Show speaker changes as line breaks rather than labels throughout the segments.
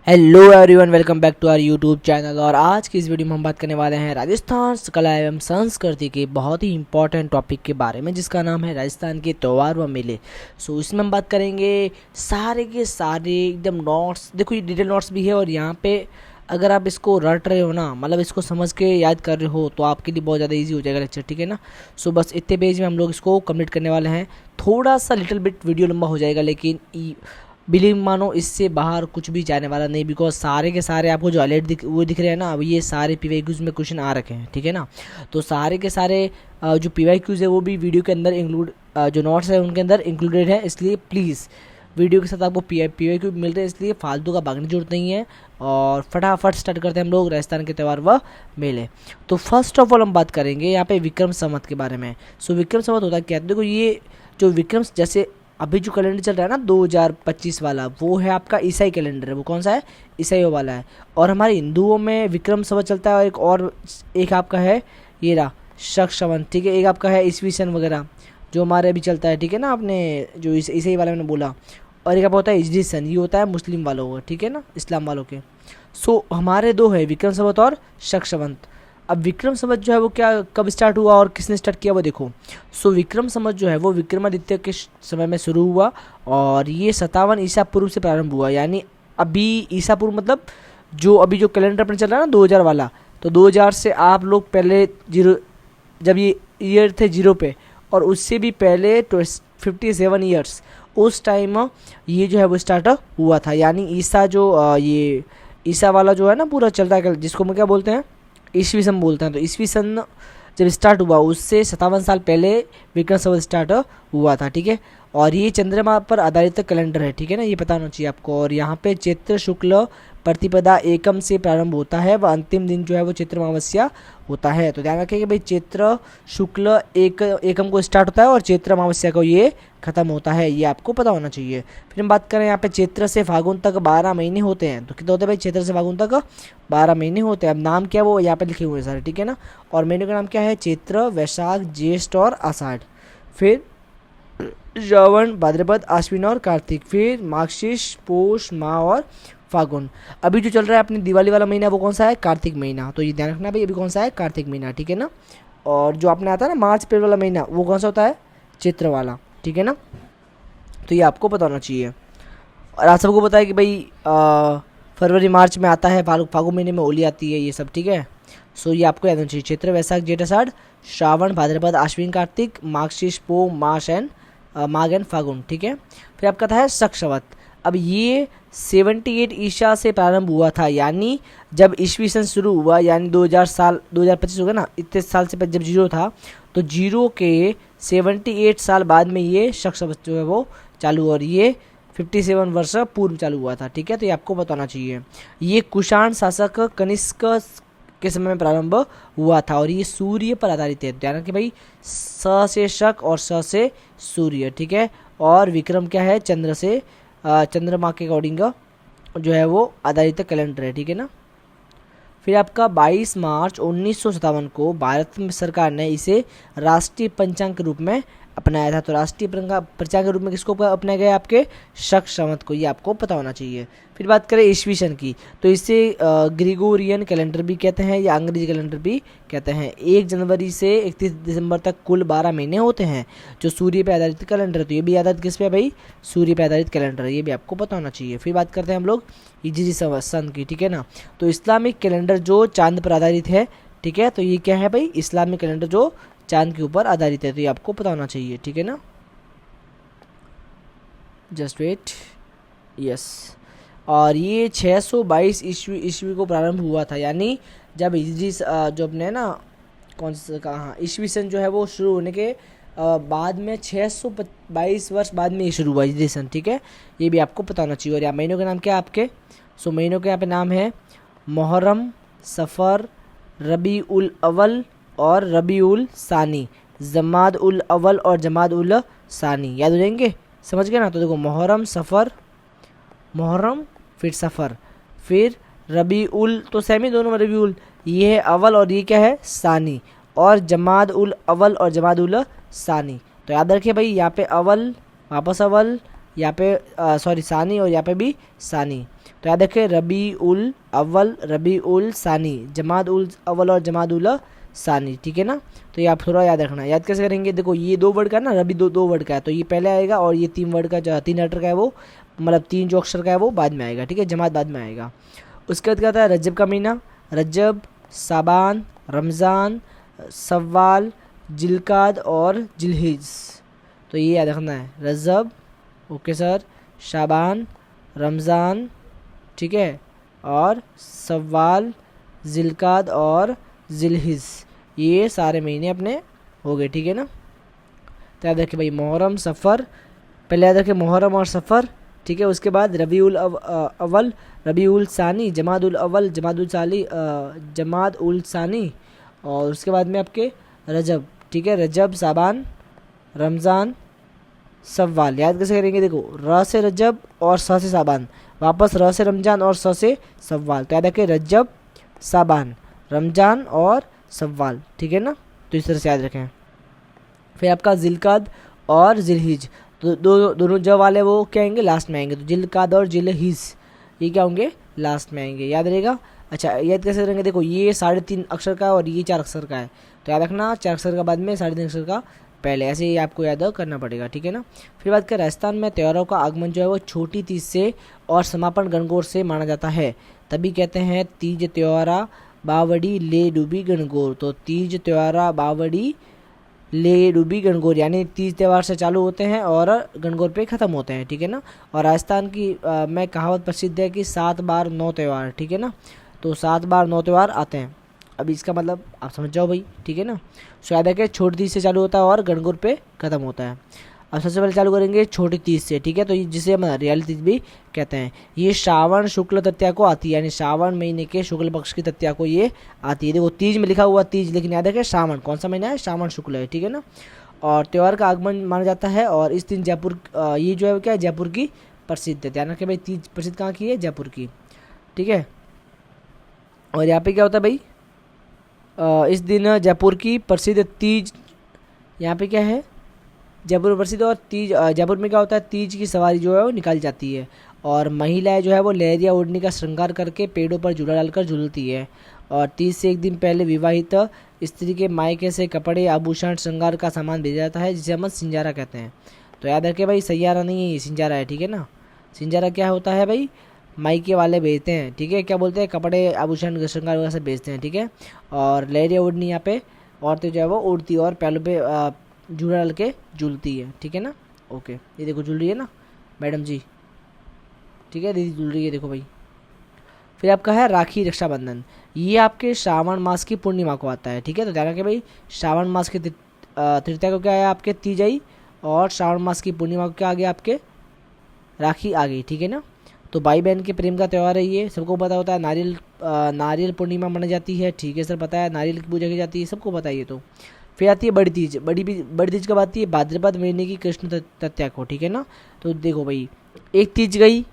Hello everyone, welcome back to our YouTube channel. और आज की इस वीडियो में हम बात करने वाले हैं राजस्थान कला एवं संस्कृति के बहुत ही इंपॉर्टेंट टॉपिक के बारे में, जिसका नाम है राजस्थान के त्यौहार व मेले। इसमें हम बात करेंगे सारे के सारे एकदम नोट्स। देखो, ये डिटेल नोट्स भी है और यहाँ पे अगर आप इसको रट रहे हो ना, मतलब इसको समझ के याद कर रहे हो, तो आपके लिए बहुत ज़्यादा ईजी हो जाएगा लेक्चर, ठीक है ना। बस इतने पेज में हम लोग इसको कंप्लीट करने वाले हैं। थोड़ा सा लिटिल बिट वीडियो लंबा हो जाएगा, लेकिन बिलीव मानो इससे बाहर कुछ भी जाने वाला नहीं, बिकॉज सारे के सारे आपको जो अलर्ट दिख रहे हैं ना, अब ये सारे पीवाईक्यूज में क्वेश्चन आ रखे हैं, ठीक है ना। तो सारे के सारे जो पीवाईक्यूज है वो भी वीडियो के अंदर इंक्लूड, जो नोट्स है उनके अंदर इंक्लूडेड है। इसलिए प्लीज़ वीडियो के साथ आपको पीवाईक्यू मिल रहे हैं, इसलिए फालतू का भागने की जरूरत नहीं है। और फटाफट स्टार्ट करते हैं हम लोग राजस्थान के त्यौहार व मेले। तो फर्स्ट ऑफ ऑल हम बात करेंगे यहाँ पे विक्रम संवत के बारे में। विक्रम संवत होता क्या है? देखो, ये जो विक्रम, जैसे अभी जो कैलेंडर चल रहा है ना 2025 वाला, वो है आपका ईसाई कैलेंडर है। वो कौन सा है? ईसाइयों वाला है। और हमारे हिंदुओं में विक्रम संवत चलता है, और एक आपका है ये रहा शक संवत, ठीक है। एक आपका है ईस्वी सन वगैरह जो हमारे अभी चलता है, ठीक है ना। आपने जो ईसाई वाला मैंने बोला, और एक आपका होता है हिजरी सन, ये होता है मुस्लिम वालों का, ठीक है ना, इस्लाम वालों के। हमारे दो है विक्रम संवत और शक संवत। अब विक्रम संवत जो है वो क्या, कब स्टार्ट हुआ और किसने स्टार्ट किया वो देखो। विक्रम संवत जो है वो विक्रमादित्य के समय में शुरू हुआ, और ये 57 ईसा पूर्व से प्रारंभ हुआ। यानी अभी ईसा पूर्व मतलब जो अभी जो कैलेंडर अपने चल रहा है ना 2000 वाला, तो 2000 से आप लोग पहले जीरो, जब ये ईयर थे जीरो पे, और उससे भी पहले 57 ईयर्स, उस टाइम ये जो है वो स्टार्ट हुआ था। यानी ईसा जो ये ईसा वाला जो है ना पूरा चलता है, जिसको हम क्या बोलते हैं, ईस्वी सन बोलते हैं। तो ईस्वी सन जब स्टार्ट हुआ उससे 57 साल पहले विक्रम संवत स्टार्ट हुआ था, ठीक है। और ये चंद्रमा पर आधारित कैलेंडर है, ठीक है ना, ये पता होना चाहिए आपको। और यहाँ पे चैत्र शुक्ल प्रतिपदा एकम से प्रारंभ होता है, व अंतिम दिन जो है वो चैत्र अमावस्या होता है। तो ध्यान रखिए कि भाई चैत्र शुक्ल एकम को स्टार्ट होता है और चैत्र अमावस्या को ये खत्म होता है, ये आपको पता होना चाहिए। फिर हम बात करें यहाँ पे चैत्र से फागुन तक 12 महीने होते हैं। तो कितने होते हैं भाई? चैत्र से फागुन तक 12 महीने होते हैं। अब नाम क्या है वो यहाँ पे लिखे हुए हैं सारे, ठीक है ना। और महीने का नाम क्या है? चैत्र, वैशाख, ज्येष्ठ और आषाढ़। फिर श्रावण, भाद्रपद, आश्विन और कार्तिक। फिर मार्गशीर्ष, पौष, माह और फागुन। अभी जो चल रहा है अपनी दिवाली वाला महीना वो कौन सा है? कार्तिक महीना। तो ये ध्यान रखना भाई, अभी कौन सा है? कार्तिक महीना, ठीक है ना। और जो आपने आता है ना मार्च अप्रैल वाला महीना, वो कौन सा होता है? चैत्र वाला, ठीक है ना। तो ये आपको पता होना चाहिए। और आप सबको पता है कि भाई फरवरी मार्च में आता है, फागुन महीने में होली आती है, ये सब, ठीक है। ये आपको याद होना चाहिए। चैत्र, वैशाख, जेठ, आषाढ़, श्रावण, भाद्रपद, आश्विन, कार्तिक, मार्गशीर्ष, पौष, माघ एंड फागुन, ठीक है। फिर आपका था है शक संवत। अब ये 78 ईसा से प्रारंभ हुआ था। यानी जब ईस्वी सन शुरू हुआ, यानी 2000 साल 2025 हो गया ना, इतने साल से जब जीरो था, तो जीरो के 78 साल बाद में ये शक संवत जो है वो चालू, और ये 57 वर्ष पूर्व चालू हुआ था, ठीक है। तो ये आपको बताना चाहिए। ये कुषाण शासक कनिष्क के समय में प्रारंभ हुआ था, और ये सूर्य पर आधारित है। ध्यान रखिए भाई, स से शक और स से सूर्य, ठीक है। और विक्रम क्या है? चंद्र से, चंद्रमा के अकॉर्डिंग जो है वो आधारित कैलेंडर है, ठीक है ना। फिर आपका 22 मार्च 1957 को भारत में सरकार ने इसे राष्ट्रीय पंचांग के रूप में अपनाया था। तो राष्ट्रीय पंचांग के रूप में किसको अपनाया गया? आपके शक संवत को, ये आपको पता होना चाहिए। फिर बात करें ईस्वी सन की, तो इसे ग्रिगोरियन कैलेंडर भी कहते हैं या अंग्रेजी कैलेंडर भी कहते हैं। 1 जनवरी से 31 दिसंबर तक कुल 12 महीने होते हैं जो सूर्य पे आधारित कैलेंडर है। तो ये भी आधारित किस पे है भाई? सूर्य पे आधारित कैलेंडर, ये भी आपको पता होना चाहिए। फिर बात करते हैं हम लोग हिजरी सन की, ठीक है ना। तो इस्लामिक कैलेंडर जो चांद पर आधारित है, ठीक है। तो ये क्या है भाई? इस्लामिक कैलेंडर जो चांद के ऊपर आधारित है, तो ये आपको पता होना चाहिए, ठीक है ना। Just wait, yes. और ये 622 ईस्वी को प्रारंभ हुआ था। यानी जब हिजरी जो अपने ना कौन सा कहाँ ईस्वी सन जो है वो शुरू होने के बाद में 622 वर्ष बाद में ये शुरू हुआ हिजरी सन, ठीक है। ये भी आपको पता होना चाहिए। और यहाँ महीनों के नाम क्या है आपके? महीनों के यहाँ पे नाम है मुहर्रम, सफ़र, रबी उल अव्वल और रबी उल सानी, जमाद उल अव्वल और जमाद उल सानी। याद हो जाएंगे, समझ गए ना। तो देखो, मुहर्रम, सफ़र, मुहर्रम, फिर सफ़र, फिर रबी उल, तो सेमी दोनों में रबी उल, ये है अव्वल और ये क्या है? सानी। और जमाद उल अव्वल और जमाद उल सानी। तो याद रखिए भाई, यहाँ पे अव्वल, वापस अव्वल, यहाँ पे सॉरी सानी और यहाँ पे भी सानी। तो याद रखें रबी उल अव्वल, रबी उल सानी, जमाद उल अव्वल और जमाद उल सानी, ठीक है ना। तो ये आप थोड़ा याद रखना। याद कैसे करेंगे, देखो ये 2 वर्ड का है ना, रबी दो वर्ड का है, तो ये पहले आएगा और ये 3 वर्ड का जो 3 लेटर का है वो, मतलब 3 जो अक्षर का है वो बाद में आएगा, ठीक है, जमात बाद में आएगा। उसके बाद क्या आता है, रजब का महीना, रजब, साबान, रमज़ान, सव्वाल, जिलकाद और जिलहिज। तो ये याद रखना है, रजब, ओके सर, शाबान, रमज़ान, ठीक है, और सव्वाल, जिलकाद और जिलहिज, ये सारे महीने अपने हो गए, ठीक है ना। तो याद रखें भाई मुहर्रम, सफ़र, पहले याद रखें मुहर्रम और सफ़र, ठीक है। उसके बाद रबीउल अव्वल, रबीउल सानी, जमादुल अव्वल, जमादुल साली, जमाद उल सानी, और उसके बाद में आपके रजब, ठीक है, रजब, साबान, रमज़ान, सव्वाल। याद कैसे करेंगे, देखो र से रजब और स से साबान, वापस र से रमज़ान और स से सव्वाल। तो याद रखें रजब, साबान, रमज़ान और सव्वाल, ठीक है ना। तो इस तरह से याद रखें। फिर आपका जिलकाद और जिलहिज, तो दोनों जब वाले वो क्या आएंगे, लास्ट में आएंगे। तो जिलकाद और जिलहिज ये क्या होंगे, लास्ट में आएंगे, याद रहेगा। अच्छा याद कैसे करेंगे, देखो ये 3.5 अक्षर का है और ये 4 अक्षर का है, तो याद रखना 4 अक्षर का बाद में 3.5 अक्षर का पहले, ऐसे ही आपको याद करना पड़ेगा, ठीक है ना। फिर बात करें राजस्थान में त्योहारों का आगमन जो है वो छोटी तीज से और समापन गणगौर से माना जाता है, तभी कहते हैं तीज त्योहारा बावड़ी ले डूबी गणगौर। तो तीज त्योहारा बावड़ी ले डूबी गणगौर, यानी तीज त्यौहार से चालू होते हैं और गणगौर पे ख़त्म होते हैं, ठीक है ना। और राजस्थान की में कहावत प्रसिद्ध है कि 7 बार 9 त्यौहार, ठीक है ना। तो 7 बार 9 त्यौहार आते हैं। अब इसका मतलब आप समझ जाओ भाई, ठीक है ना। सो याद है कि छोटी तीज से चालू होता है और गणगौर पे ख़त्म होता है। अब सबसे पहले चालू करेंगे छोटी तीज से, ठीक है। तो जिसे हम रियल तीज भी कहते हैं, ये श्रावण शुक्ल तृतीया को आती है, यानी श्रावण महीने के शुक्ल पक्ष की तृतीया को ये आती है। देखो तीज में लिखा हुआ तीज, लेकिन याद रखें श्रावण कौन सा महीना है, श्रावण शुक्ल है, ठीक है ना। और त्यौहार का आगमन माना जाता है और इस दिन जयपुर ये जो है क्या है, जयपुर की प्रसिद्ध है। ध्यान रखें भाई, तीज प्रसिद्ध कहाँ की है, जयपुर की, ठीक है। और यहाँ पे क्या होता है भाई, इस दिन जयपुर की प्रसिद्ध तीज, यहाँ पे क्या है, जयपुर प्रसिद्ध, और तीज जयपुर में क्या होता है, तीज की सवारी जो है वो निकाली जाती है और महिलाएं जो है वो लहरिया ओढ़नी का श्रृंगार करके पेड़ों पर झूला डालकर झूलती है। और तीज से एक दिन पहले विवाहित स्त्री के मायके से कपड़े, आभूषण, श्रृंगार का सामान भेजा जाता है, जिसे हम सिंजारा कहते हैं। तो याद रखें भाई, सैयारा नहीं है, ये सिंजारा है, ठीक है ना। सिंजारा क्या होता है भाई, मायके वाले भेजते हैं, ठीक है, क्या बोलते हैं, कपड़े, आभूषण, श्रृंगार वगैरह सब भेजते हैं, ठीक है। और लहरिया ओढ़नी यहाँ पे औरतें जो है वो उड़ती और पैरों पे झूला डाल के झूलती है, ठीक है ना। ओके, ये देखो झूल रही है ना मैडम जी, ठीक है, दीदी झूल रही है, देखो भाई। फिर आपका है राखी रक्षाबंधन, ये आपके श्रावण मास की पूर्णिमा को आता है, ठीक है। तो ध्यान रखें भाई, श्रावण मास की तृतीया को क्या है आपके, तीज आई, और श्रावण मास की पूर्णिमा को क्या आ गया आपके, राखी आ गई, ठीक है ना। तो भाई बहन के प्रेम का त्यौहार है ये, सबको पता होता है। नारियल पूर्णिमा मनाई जाती है, ठीक है सर, पता है, नारियल की पूजा की जाती है, सबको पता है ये तो। फिर आती है बड़ी तीज, बड़ी तीज कब आती है, भाद्रपद महीने की कृष्ण तृतीया को, ठीक है ना। तो देखो भाई, एक तीज गई,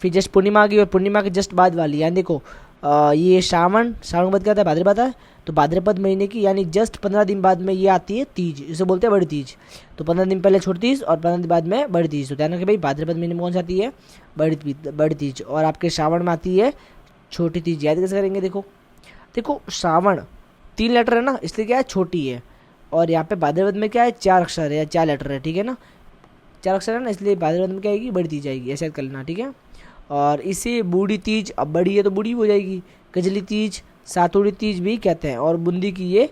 फिर जस्ट पूर्णिमा आ गई, और पूर्णिमा के जस्ट बाद वाली, यानी देखो ये श्रावण के बाद क्या आता है, भाद्रपद है, तो भाद्रपद महीने की यानी जस्ट 15 दिन बाद में ये आती है तीज, इसे बोलते हैं बड़ी तीज। तो 15 दिन पहले छोटी तीज और 15 दिन बाद में बड़ी तीज। तो ध्यान रखें भाई, भाद्रपद महीने में कौन सी आती है, बड़ी तीज, और आपके श्रावण में आती है छोटी तीज। याद कैसे करेंगे, देखो श्रावण 3 लेटर है ना, इसलिए क्या है, छोटी है, और यहाँ पे भाद्रपद में क्या है, 4 अक्षर है या 4 लेटर है, ठीक है ना, 4 अक्षर है ना, इसलिए भाद्रपद में क्या आएगी, बड़ी तीज आएगी, ऐसा कर लेना, ठीक है। और इसे बूढ़ी तीज, अब बड़ी है तो बूढ़ी हो जाएगी, कजली तीज, सातुड़ी तीज भी कहते हैं, और बूंदी की ये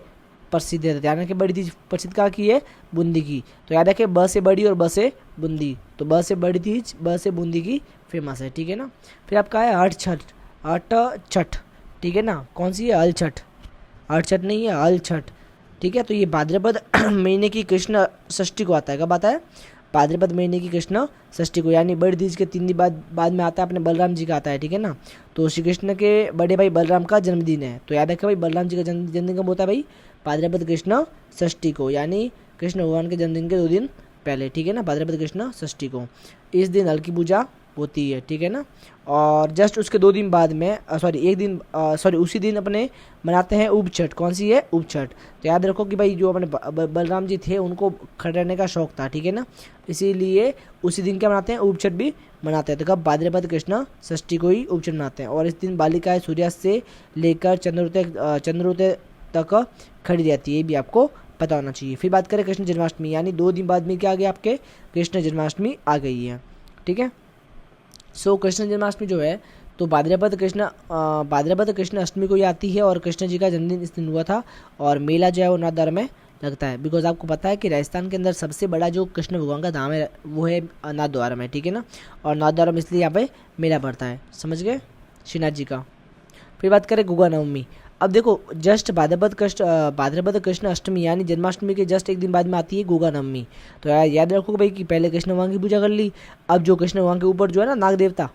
प्रसिद्ध है। ध्यान रखें, बड़ी तीज प्रसिद्ध कहाँ की है, बूंदी की। तो याद रखें, ब से बड़ी और ब से बूंदी, तो ब से बड़ी तीज, ब से बूंदी की फेमस है, ठीक है ना। फिर आपका है हट छठ, ठीक है ना, कौन सी है, हल छठ, हट छठ नहीं है, हल छठ, ठीक है। तो ये भाद्रपद महीने की कृष्ण षष्ठी को आता है, कब आता है, भाद्रपद महीने की कृष्ण षष्ठी को, यानी बड़ी तीज के 3 दिन बाद में आता है, अपने बलराम जी का आता है, ठीक है ना। तो श्री कृष्ण के बड़े भाई बलराम का जन्मदिन है, तो याद रखें भाई, बलराम जी का जन्मदिन कब होता है भाई, भाद्रपद कृष्ण षष्ठी को, यानी कृष्ण भगवान के जन्मदिन के 2 दिन पहले, ठीक है ना, भाद्रपद कृष्ण षष्ठी को। इस दिन हल की पूजा होती है, ठीक है ना। और जस्ट उसके 2 दिन बाद में उसी दिन अपने मनाते हैं ऊब छठ। कौन सी है? ऊब छठ। तो याद रखो कि भाई जो अपने बलराम जी थे उनको खड़ने का शौक था, ठीक है ना, इसीलिए उसी दिन क्या मनाते हैं? ऊब छठ भी मनाते हैं। तो कब? भाद्रपद कृष्ण षष्ठी को ही ऊब छठ मनाते हैं। और इस दिन बालिकाएं सूर्यास्त से लेकर चंद्रोदय तक खड़ी रहती है, ये भी आपको पता होना चाहिए। फिर बात करें कृष्ण जन्माष्टमी, यानी 2 दिन बाद में क्या आ गया आपके? कृष्ण जन्माष्टमी आ गई है, ठीक है। सो कृष्ण जन्माष्टमी जो है तो भाद्रपद कृष्ण अष्टमी को ही आती है और कृष्ण जी का जन्मदिन इस दिन हुआ था। और मेला जो है वो नाथद्वारा में लगता है, बिकॉज आपको पता है कि राजस्थान के अंदर सबसे बड़ा जो कृष्ण भगवान का धाम है वो है नाथद्वारा में, ठीक है ना। और नाथद्वारा में इसलिए यहाँ पे मेला पड़ता है, समझ गए, श्रीनाथ जी का। फिर बात करें गुगा नवमी। अब देखो जस्ट भाद्रपद कृष्ण अष्टमी यानी जन्माष्टमी के जस्ट एक दिन बाद में आती है गुगा नवमी। तो याद रखो भाई कि पहले कृष्ण भगवान की पूजा कर ली। अब जो कृष्ण भगवान के ऊपर जो है ना नाग देवता,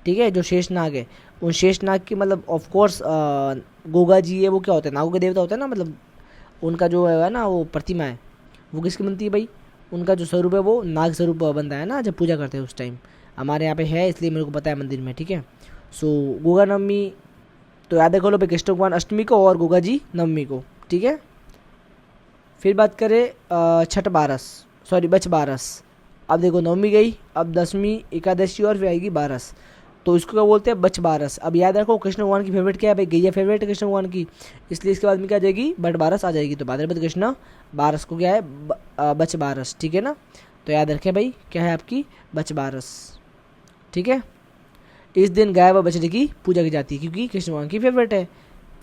ठीक है, जो शेष नाग है, उन शेष नाग की मतलब ऑफ कोर्स गोगा जी है, वो क्या होते हैं? नागों के देवता होते हैं ना, मतलब उनका जो है ना वो प्रतिमा है वो किसकी बनती है भाई? उनका जो स्वरूप है वो नाग स्वरूप बनता है ना, जब पूजा करते हैं उस टाइम। हमारे यहाँ पे है इसलिए मेरे को पता है मंदिर में, ठीक है। सो गोगा नवमी तो याद रखो लो भाई, कृष्ण भगवान अष्टमी को और गोगा जी नवमी को, ठीक है। फिर बात करें बछ बारस। अब देखो नवमी गई, अब दसवीं एकादशी और फिर आएगी बारस, तो इसको क्या बोलते हैं? बछ बारस। अब याद रखो कृष्ण भगवान की फेवरेट क्या है भाई? गैया फेवरेट है कृष्ण भगवान की, इसलिए इसके बाद में क्या आ जाएगी? बट बारस आ जाएगी। तो भाद्रपद कृष्ण बारस को क्या है? बछ बारस, ठीक है ना। तो याद रखें भाई क्या है आपकी? बछ बारस, ठीक है। इस दिन गाय व बछड़े की पूजा की जाती है क्योंकि कृष्ण भगवान की फेवरेट है।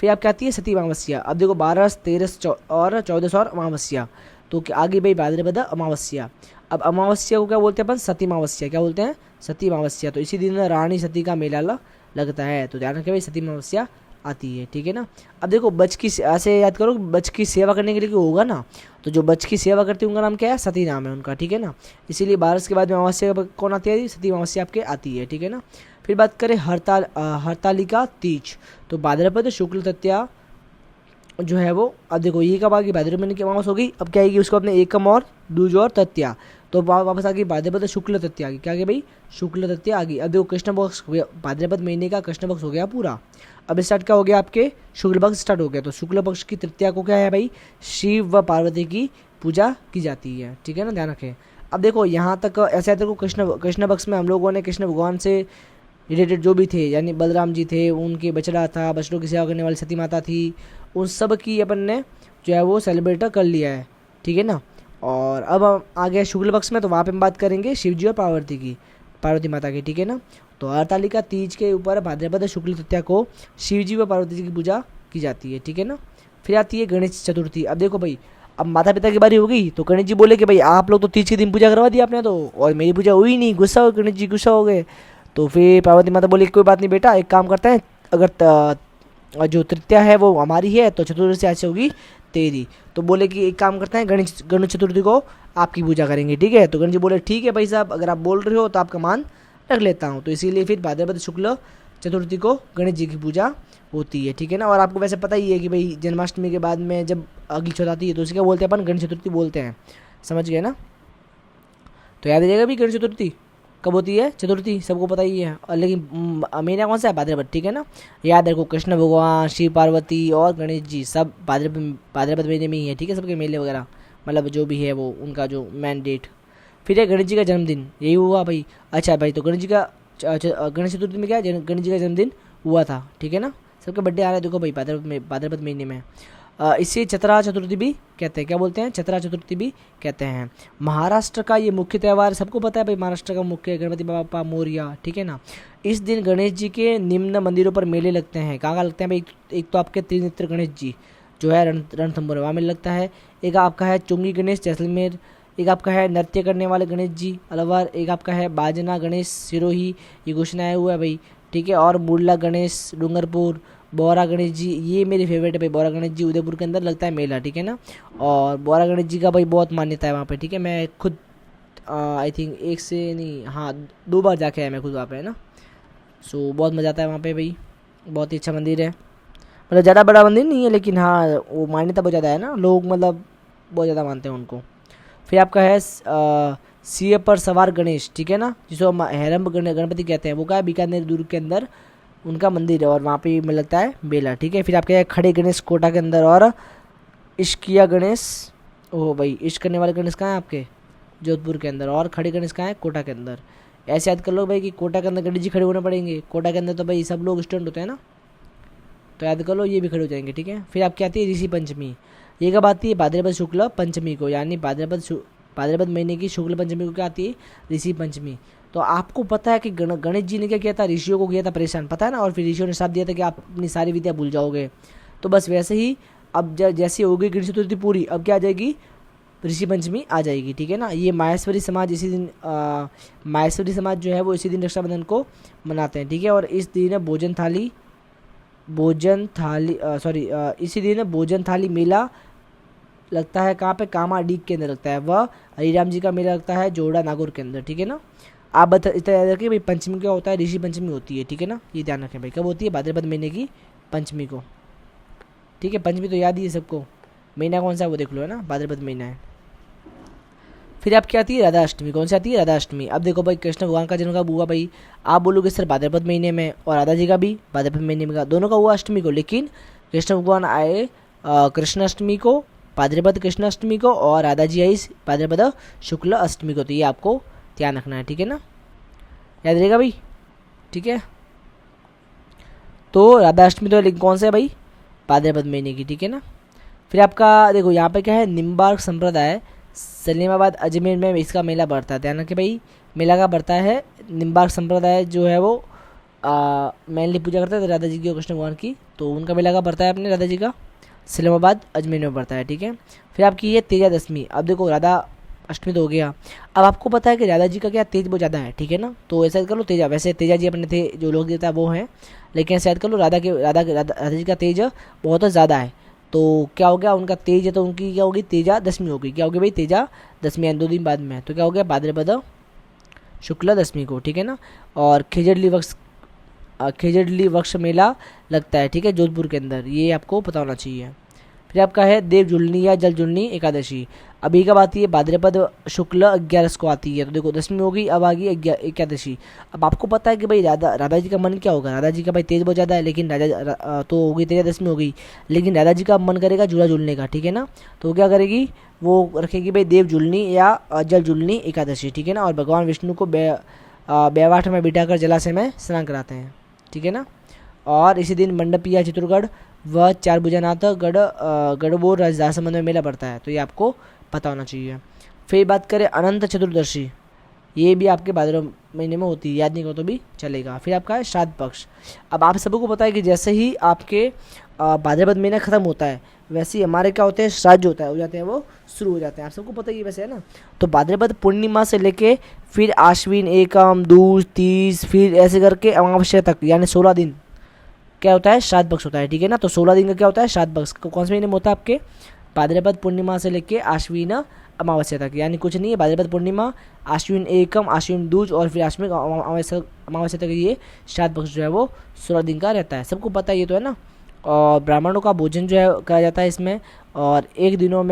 फिर आपकी आती है सती अमावस्या। अब देखो 12, 13 और 14 और अमावस्या, तो आगे भाई भाद्रपद अमावस्या। अब अमावस्या को क्या बोलते हैं अपन? सती अमावस्या। क्या बोलते हैं? सती अमावस्या। तो इसी दिन रानी सती का मेला लगता है, तो ध्यान रखें भाई सती अमावस्या आती है, ठीक है ना। अब देखो बच की ऐसे याद करो, बच की सेवा करने के लिए होगा ना, तो जो बच की सेवा करती है उनका नाम क्या है? सती नाम है उनका, ठीक है ना। इसीलिए बारस के बाद में अमावस्या कौन आती है? सती अमावस्या आपके आती है, ठीक है ना। फिर बात करें हरतालिका तीज, तो भाद्रपद शुक्ल तृतीया जो है वो, अब देखो ये कब आ गई? भाद्रपद महीने की अमावस हो गई। अब क्या आएगी? उसको अपने एकम और दूज और तृतीया, तो वापस आ गई भाद्रपद शुक्ल तृतीया आ गई। क्या आ गई भाई? शुक्ल तृतीया आ गई। अब देखो कृष्ण पक्ष हो गया, भाद्रपद महीने का कृष्ण पक्ष हो गया पूरा। अब स्टार्ट क्या हो गया? आपके शुक्ल पक्ष स्टार्ट हो गया। तो शुक्ल पक्ष की तृतीया को क्या है भाई? शिव व पार्वती की पूजा की जाती है, ठीक है ना, ध्यान रखें। अब देखो यहाँ तक ऐसे देखो कृष्ण पक्ष में हम लोगों ने कृष्ण भगवान से रिलेटेड जो भी थे, यानी बलराम जी थे, उनके बछड़ा था, बछड़ों की सेवा करने वाली सती माता थी, उन सब की अपन ने जो है वो सेलिब्रेट कर लिया है, ठीक है ना। और अब हम आ गए शुक्ल पक्ष में, तो वहाँ पे हम बात करेंगे शिव जी और पार्वती माता की, ठीक है ना। तो हरतालिका तीज के ऊपर भाद्रपद शुक्ल तृतीया को शिव जी व पार्वती जी की पूजा की जाती है, ठीक है ना। फिर आती है गणेश चतुर्थी। अब देखो भाई, अब माता पिता की बारी हो गई, तो गणेश जी बोले कि भाई आप लोग तो तीज के दिन पूजा करवा दी आपने तो, और मेरी पूजा हुई नहीं, गुस्सा हो गणेश जी, गुस्सा हो गए। तो फिर पार्वती माता बोली कोई बात नहीं बेटा, एक काम करते हैं, अगर जो तृतीया है वो हमारी है तो चतुर्दशी आज से होगी तेरी। तो बोले कि एक काम करते हैं, गणेश चतुर्थी को आपकी पूजा करेंगे, ठीक है। तो गणेश जी बोले ठीक है भाई साहब, अगर आप बोल रहे हो तो आपका मान रख लेता हूँ। तो इसीलिए फिर भाद्रपद शुक्ल चतुर्थी को गणेश जी की पूजा होती है, ठीक है ना। और आपको वैसे पता ही है कि भाई जन्माष्टमी के बाद में जब अगली चौथ आती है तो उसे क्या बोलते हैं अपन? गणेश चतुर्थी बोलते हैं, समझ गए ना। तो याद रखिएगा भी गणेश चतुर्थी कब होती है? चतुर्थी, सबको पता ही है। और लेकिन महीना कौन सा है? भाद्रपद, ठीक है ना। याद रखो कृष्ण भगवान, शिव पार्वती और गणेश जी सब भाद्रपद महीने में ही है, ठीक है। सबके मेले वगैरह मतलब जो भी है वो उनका जो मैन डेट। फिर है गणेश जी का जन्मदिन, यही हुआ भाई। अच्छा भाई, तो गणेश जी का गणेश चतुर्थी में क्या है? गणेश जी का जन्मदिन हुआ था, ठीक है ना। सबके बर्थडे आ रहे हैं देखो भाई भाद्रपद महीने में। इसे चतरा चतुर्थी भी कहते हैं। क्या बोलते हैं? चतरा चतुर्थी भी कहते हैं। महाराष्ट्र का ये मुख्य त्यौहार सबको पता है भाई, महाराष्ट्र का मुख्य गणपति बाप्पा मोरया, ठीक है ना। इस दिन गणेश जी के निम्न मंदिरों पर मेले लगते हैं। कहाँ लगते हैं भाई? एक तो आपके त्रिनेत्र गणेश जी जो है रणथंभौर, वहाँ मेला लगता है। एक आपका है चुंगी गणेश जैसलमेर, एक आपका है नृत्य करने वाले गणेश जी अलवर, एक आपका है बाजना गणेश सिरोही, ये क्वेश्चन आया हुआ है भाई, ठीक है। और मुरला गणेश डूंगरपुर, बोरा गणेश जी, ये मेरी फेवरेट है भाई, बोरा गणेश जी उदयपुर के अंदर लगता है मेला, ठीक है ना। और बोरा गणेश जी का भाई बहुत मान्यता है वहाँ पे, ठीक है। मैं खुद आई थिंक एक से नहीं, हाँ 2 बार जाके आया मैं खुद वहाँ पे, है ना। सो बहुत मज़ा आता है वहाँ पे भाई, बहुत ही अच्छा मंदिर है। मतलब ज़्यादा बड़ा मंदिर नहीं है लेकिन हाँ वो मान्यता बहुत ज़्यादा है ना, लोग मतलब बहुत ज़्यादा मानते हैं उनको। फिर आपका है सिंह पर सवार गणेश, ठीक है ना, जिसको हम हेरम्ब गणपति कहते हैं, वो क्या है बीकानेर दुर्ग के अंदर उनका मंदिर है और वहाँ पे मिलता है मेला, ठीक है। फिर आपके खड़े गणेश कोटा के अंदर, और इश्किया गणेश, ओ भाई इश्क करने वाले गणेश कहाँ है आपके जोधपुर के अंदर, और खड़े गणेश कहाँ है कोटा के अंदर। ऐसे याद कर लो भाई कि कोटा के अंदर गणेश जी खड़े होने पड़ेंगे, कोटा के अंदर तो भाई सब लोग स्टूडेंट होते हैं ना, तो याद कर लो ये भी खड़े हो जाएंगे, ठीक है। फिर आपकी आती है ऋषि पंचमी, ये कब आती है भाद्रपद शुक्ल पंचमी को, यानी भाद्रपद महीने की शुक्ल पंचमी को क्या आती है ऋषि पंचमी। तो आपको पता है कि गणेश जी ने क्या किया था, ऋषियों को किया था परेशान, पता है ना, और फिर ऋषियों ने साथ दिया था कि आप अपनी सारी विद्या भूल जाओगे। तो बस वैसे ही अब जैसे हो गई गणेश चतुर्थी पूरी, अब क्या आ जाएगी ऋषि पंचमी आ जाएगी, ठीक है ना। ये माहेश्वरी समाज इसी दिन माहेश्वरी समाज जो है वो इसी दिन रक्षाबंधन को मनाते हैं, ठीक है। और इस दिन इसी दिन भोजन थाली मेला लगता है, कहाँ पे कामाडीग के अंदर लगता है, वह हरिराम जी का मेला लगता है जोड़ा नागौर के अंदर, ठीक है ना। आप इतना याद रखिए भाई, पंचमी क्या होता है, ऋषि पंचमी होती है, ठीक है ना, ये ध्यान रखें भाई, कब होती है भाद्रपद महीने की पंचमी को, ठीक है। पंचमी तो याद ही है सबको, महीना कौन सा है वो देख लो, है ना, भाद्रपद महीना है। फिर आपकी आती है राधा अष्टमी, कौन सी आती है राधा अष्टमी। अब देखो भाई कृष्ण भगवान का जन्म कब हुआ भाई, आप बोलोगे सर भाद्रपद महीने में, और राधा जी का भी भाद्रपद महीने में, दोनों का हुआ अष्टमी को, लेकिन कृष्ण भगवान आए कृष्ण अष्टमी को, भाद्रपद कृष्ण अष्टमी को, और राधा जी आई भाद्रपद शुक्ल अष्टमी को। तो ये आपको ध्यान रखना है, ठीक है ना, याद रहेगा भाई, ठीक है। तो राधा अष्टमी तो लेकिन कौन सा है भाई भाद्रपद महीने की, ठीक है ना। फिर आपका देखो यहाँ पे क्या है, निम्बार्क संप्रदाय सलीमाबाद अजमेर में इसका मेला बढ़ता है, ध्यान रखिए भाई, मेला का बढ़ता है। निम्बार्क संप्रदाय जो है वो मेनली पूजा करता है राधा जी की और कृष्ण भगवान की, तो उनका मेला का बढ़ता है अपने राधा जी का, सलीमाबाद अजमेर में बढ़ता है, ठीक है। फिर आपकी ये तेजा दशमी, अब देखो राधा अष्टमी तो हो गया, अब आपको पता है कि राधा जी का क्या तेज बहुत ज़्यादा है, ठीक है ना, तो ऐसा कर लो तेजा, वैसे तेजा जी अपने थे जो लोग देता है वो हैं, लेकिन ऐसा याद कर लो राधा जी का तेज बहुत ज़्यादा है, तो क्या हो गया उनका तेज है, तो उनकी क्या होगी तेजा दशमी होगी, क्या होगी भाई तेजा दशमी, 2 दिन बाद में, तो क्या हो गया भाद्रपद शुक्ला दशमी को, ठीक है ना। और खेजड़ली वृक्ष मेला लगता है, ठीक है, जोधपुर के अंदर, ये आपको पता होना चाहिए। फिर आपका है देव जुलनी या जल जुलनी एकादशी, अभी कब आती है भाद्रपद शुक्ल 11 को आती है, तो देखो दशमी होगी, अब आ गई एकादशी। अब आपको पता है कि भाई राधा जी का मन क्या होगा, राधा जी का भाई तेज बहुत ज़्यादा है, लेकिन राधा तो हो गई तेजा दशमी हो गई, लेकिन राधा जी का मन करेगा झूला झूलने का, ठीक है ना, तो वो क्या करेगी, वो रखेगी भाई देव जुलनी या जल जुलनी एकादशी, ठीक है ना। और भगवान विष्णु को बेवाठ में बिठाकर जलाशय में स्नान कराते हैं, ठीक है ना। और इसी दिन मंडपिया चित्रगढ़ व चारभुजानाथ गढ़बोर राजदासमंद में मेला पड़ता है, तो ये आपको पता होना चाहिए। फिर बात करें अनंत चतुर्दशी, ये भी आपके भाद्रपद महीने में होती है, याद नहीं करो तो भी चलेगा। फिर आपका है श्राद्ध पक्ष, अब आप सबको पता है कि जैसे ही आपके भाद्रपद महीना खत्म होता है, वैसे ही हमारे क्या होते हैं श्राद्ध होता है हो जाते हैं, वो शुरू हो जाते हैं, आप सबको पता ही वैसे है ना। तो भाद्रपद पूर्णिमा से लेके फिर आश्विन एकम दूज तीज, फिर ऐसे करके अमावस्या तक, यानी 16 दिन क्या होता है श्राद्ध पक्ष होता है, ठीक है ना। तो 16 दिन का क्या होता है श्राद्ध पक्ष, कौन से महीने में होता है आपके भाद्रपद पूर्णिमा से लेके आश्विन अमावस्या तक, यानी कुछ नहीं है, भाद्रपद पूर्णिमा, आश्विन एकम, आश्विन दूज और फिर आश्विन अमावस्या तक ये श्राद्ध पक्ष जो है वो 16 दिन का रहता है, सबको पता है ये तो है ना। और ब्राह्मणों का भोजन जो है करा जाता है इसमें, और इन दिनों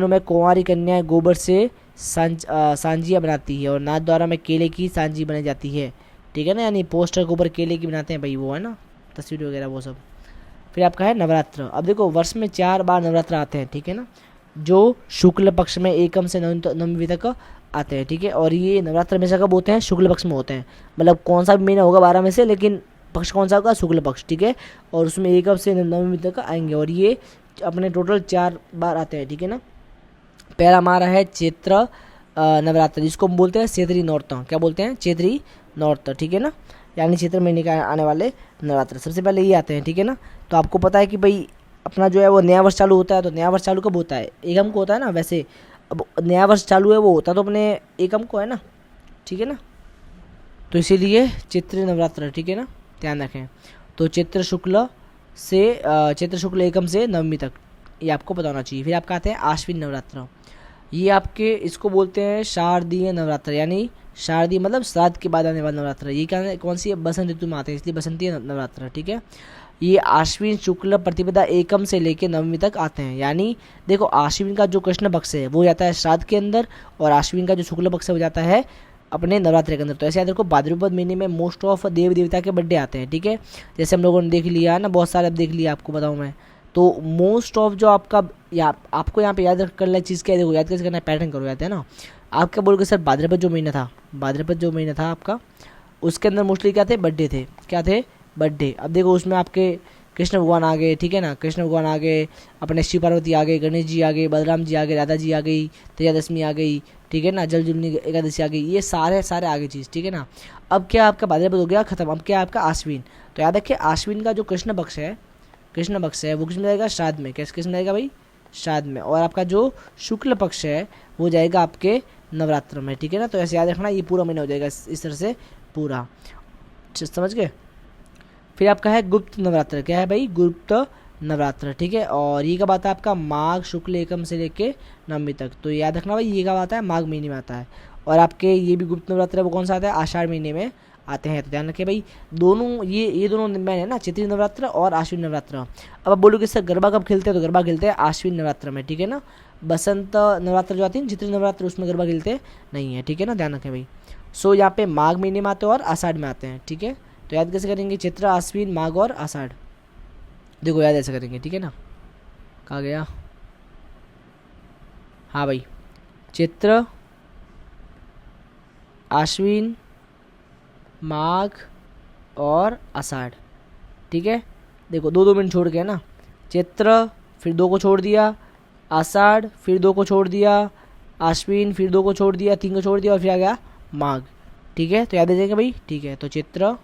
में कुंवारी कन्याएं गोबर से सांजियाँ बनाती है, और नाथ द्वारा में केले की सांजी बनाई जाती है, ठीक है ना, यानी पोस्टर के ऊपर केले की बनाते हैं भाई, वो है ना तस्वीर वगैरह वो सब। फिर आपका है नवरात्र, अब देखो वर्ष में 4 बार नवरात्र आते हैं, ठीक है ना, जो शुक्ल पक्ष में एकम से नवमी तक आते हैं, ठीक है। और ये नवरात्र हमेशा कब होते हैं शुक्ल पक्ष में होते हैं, मतलब कौन सा भी महीना होगा 12 में से, लेकिन पक्ष कौन सा होगा शुक्ल पक्ष, ठीक है। और उसमें एकम से नवमी तक आएंगे, और ये अपने टोटल 4 बार आते हैं, ठीक है ना। पहला हमारा है चैत्र नवरात्र, जिसको हम बोलते हैं चैत्री नौरात्र, क्या बोलते हैं चैत्री नौरात्र, ठीक है ना, यानी चैत्र महीने का आने वाले नवरात्र सबसे पहले ये आते हैं, ठीक है ना। तो आपको पता है कि भाई अपना जो है वो नया वर्ष चालू होता है, तो नया वर्ष चालू कब होता है एकम को होता है ना, वैसे अब नया वर्ष चालू है वो होता तो अपने एकम को है ना, ठीक है ना, तो इसीलिए चैत्र नवरात्र, ठीक है ना, ध्यान रखें। तो चैत्र शुक्ल एकम से नवमी तक, ये आपको पता होना चाहिए। फिर आपका आते हैं आश्विन नवरात्र, ये आपके इसको बोलते हैं शारदीय नवरात्र, यानी शारदीय मतलब श्राद्ध के बाद आने वाला नवरात्र, ये क्या कौन सी है बसंत ऋतु में आते हैं, इसलिए बसंतीय नवरात्र, ठीक है। ये आश्विन शुक्ल प्रतिपदा एकम से लेके नवमी तक आते हैं। यानी देखो आश्विन का जो कृष्ण पक्ष है वो जाता है श्राद्ध के अंदर, और आश्विन का जो शुक्ल पक्ष है वो जाता है अपने नवरात्रि के अंदर। तो ऐसे याद रखो भाद्रपद महीने में मोस्ट ऑफ देव देवता के बर्थडे आते हैं, ठीक है। जैसे हम लोगों ने देख लिया ना, बहुत सारे अब देख लिया, आपको बताऊँ मैं। तो मोस्ट ऑफ जो आपका आपको यहाँ पे याद करना चीज़ क्या है, देखो याद कैसे करना है, पैटर्न करो, याद है ना। आप क्या बोलोगे सर, भाद्रपद जो महीना था, भाद्रपद जो महीना था आपका, उसके अंदर मोस्टली क्या थे, बर्थडे थे, क्या थे, बर्थडे। अब देखो उसमें आपके कृष्ण भगवान आ गए, ठीक है ना, कृष्ण भगवान आ गए, अपने शिव पार्वती आ गए, गणेश जी आ गए, बलराम जी आ गए, राधा जी आ गई, त्रयोदशमी आ गई, ठीक है ना, जल जुलनी एकादशी आ गई, ये सारे सारे आगे चीज़, ठीक है ना। अब क्या आपका भाद्रपद हो गया खत्म, अब क्या आपका आश्विन। तो याद रखिए आश्विन का जो कृष्ण पक्ष है, कृष्ण पक्ष है वो किस में जाएगा, श्राद्ध में। किस में जाएगा भाई, श्राद्ध में। और आपका जो शुक्ल पक्ष है वो जाएगा आपके नवरात्र में, ठीक है ना। तो ऐसे याद रखना, ये पूरा महीना हो जाएगा इस तरह से पूरा, समझ गए। फिर आपका है गुप्त नवरात्र, क्या है भाई, गुप्त नवरात्र, ठीक है। और ये कब आता है आपका, माघ शुक्ल एकम से लेके नवमी तक। तो याद रखना भाई ये कब आता है, माघ महीने में आता है। और आपके ये भी गुप्त नवरात्र है वो कौन सा आता है, आषाढ़ महीने में आते हैं। तो ध्यान रखिए भाई, दोनों ये दोनों मैंने ना, चैत्री नवरात्र और आश्विन नवरात्र। अब आप बोलोगे सर गरबा कब खेलते हैं, तो गरबा खेलते हैं आश्विन नवरात्र में, ठीक है ना। बसंत नवरात्र जो आती है, चैत्री नवरात्र, उसमें गरबा खेलते नहीं है, ठीक है ना, ध्यान रखें भाई। सो यहाँ पे माघ महीने में आते हैं और आषाढ़ में आते हैं, ठीक है। तो याद कैसे करेंगे, चैत्र, आश्विन, माघ और आषाढ़, देखो याद ऐसे करेंगे, ठीक है ना। कहाँ गया, हाँ भाई, चैत्र, आश्विन, माघ और आषाढ़, ठीक है। देखो 2-2 मिनट छोड़ के है ना, चैत्र फिर 2 को छोड़ दिया, आषाढ़ फिर 2 को छोड़ दिया, आश्विन फिर 2 को छोड़ दिया, 3 को छोड़ दिया, और फिर आ गया माघ, ठीक है। तो याद आ जाएगा भाई, ठीक है। तो चैत्र,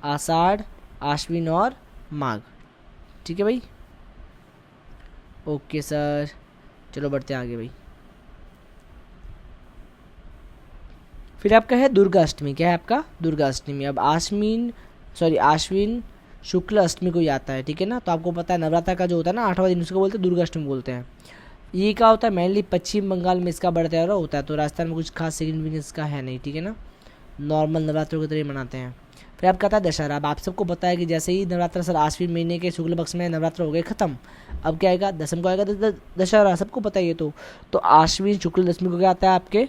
आषाढ़, आश्विन और माघ, ठीक है भाई। ओके सर, चलो बढ़ते हैं आगे भाई। फिर आपका है दुर्गा अष्टमी, क्या है आपका, दुर्गा अष्टमी। अब आश्विन शुक्ल अष्टमी को ही आता है, ठीक है ना। तो आपको पता है नवरात्र का जो होता है ना 8वां दिन, उसको बोलते हैं दुर्गा अष्टमी बोलते हैं। ये क्या होता है, मेनली पश्चिम बंगाल में इसका बड़ा त्यौहार होता है। तो राजस्थान में कुछ खास सिग्निफिकेंस का है नहीं, ठीक है ना, नॉर्मल नवरात्रों की तरह मनाते हैं। फिर आपका आता है दशहरा। अब आप सबको पता है कि जैसे ही नवरात्र सर आश्विन महीने के शुक्ल पक्ष में नवरात्र हो गए खत्म, अब क्या आएगा, दसम को आएगा दशहरा, सबको पता है ये तो आश्विन शुक्ल दशमी को क्या आता है आपके,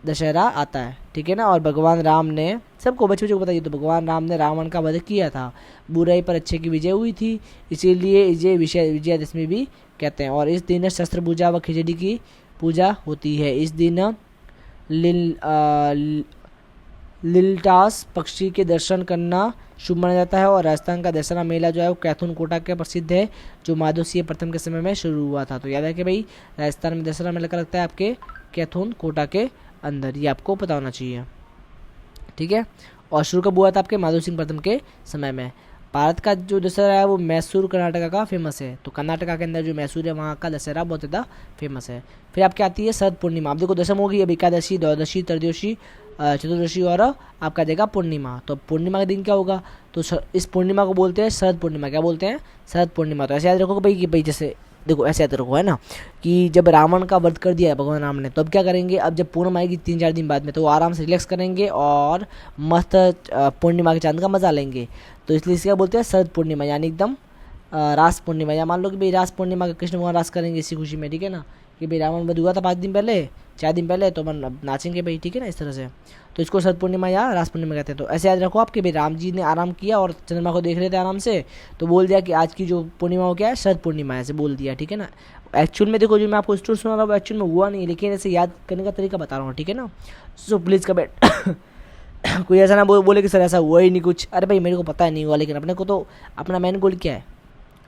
दशहरा आता है, ठीक है ना। और भगवान राम ने, सबको बच्चे को बताइए, तो भगवान राम ने रावण का वध किया था, बुराई पर अच्छे की विजय हुई थी, इसीलिए इसे विजयादशमी भी कहते हैं। और इस दिन शस्त्र पूजा व खिचड़ी की पूजा होती है। इस दिन लिलटास पक्षी के दर्शन करना शुभ माना जाता है। और राजस्थान का दशहरा मेला जो है वो कैथून कोटा के प्रसिद्ध है, जो माधोसिंह प्रथम के समय में शुरू हुआ था। तो याद है कि भाई राजस्थान में दशहरा मेला का लगता है आपके कैथून कोटा के अंदर, ये आपको पता होना चाहिए, ठीक है। और शुरू कब हुआ था, आपके माधोसिंह प्रथम के समय में। भारत का जो दशहरा है वो मैसूर कर्नाटका का फेमस है। तो कर्नाटका के अंदर जो मैसूर है वहाँ का दशहरा बहुत ज़्यादा फेमस है। फिर आपकी आती है शरद पूर्णिमा। अब देखो दशम होगी, अब एकादशी, द्वादशी, त्रयोदशी, चतुर्दशी और आपका देगा पूर्णिमा। तो पूर्णिमा का दिन क्या होगा, तो इस पूर्णिमा को बोलते हैं शरद पूर्णिमा। क्या बोलते हैं, शरद पूर्णिमा। तो ऐसे याद रखो भाई कि भाई जैसे देखो ऐसे याद रखो है ना, कि जब रावण का वध कर दिया है भगवान राम ने, तो अब क्या करेंगे, अब जब पूर्णिमा आएगी 3-4 दिन बाद में, तो वो आराम से रिलैक्स करेंगे और मस्त पूर्णिमा के चांद का मजा लेंगे। तो इसलिए इसका बोलते हैं शरद पूर्णिमा, यानी एकदम रास पूर्णिमा। या मान लो कि भाई रास पूर्णिमा का कृष्ण भगवान रास करेंगे इसी खुशी में, ठीक है ना, कि भाई रावण वध हुआ था 5 दिन पहले, 4 दिन पहले, तो अपन नाचेंगे भाई, ठीक है ना, इस तरह से। तो इसको शरद पूर्णिमा या रास पूर्णिमा कहते हैं। तो ऐसे याद रखो आपके भाई राम जी ने आराम किया और चंद्रमा को देख रहे थे आराम से, तो बोल दिया कि आज की जो पूर्णिमा हो क्या है, शरद पूर्णिमा, ऐसे बोल दिया, ठीक है ना। एक्चुअल में देखो जो मैं आपको स्टोरी सुना रहा हूँ एक्चुअल में हुआ नहीं, लेकिन ऐसे याद करने का तरीका बता रहा हूँ, ठीक है ना। सो प्लीज़ कमेंट कोई ऐसा ना बोले कि सर ऐसा हुआ ही नहीं कुछ। अरे भाई मेरे को पता नहीं हुआ, लेकिन अपने को तो अपना मेन गोल क्या है,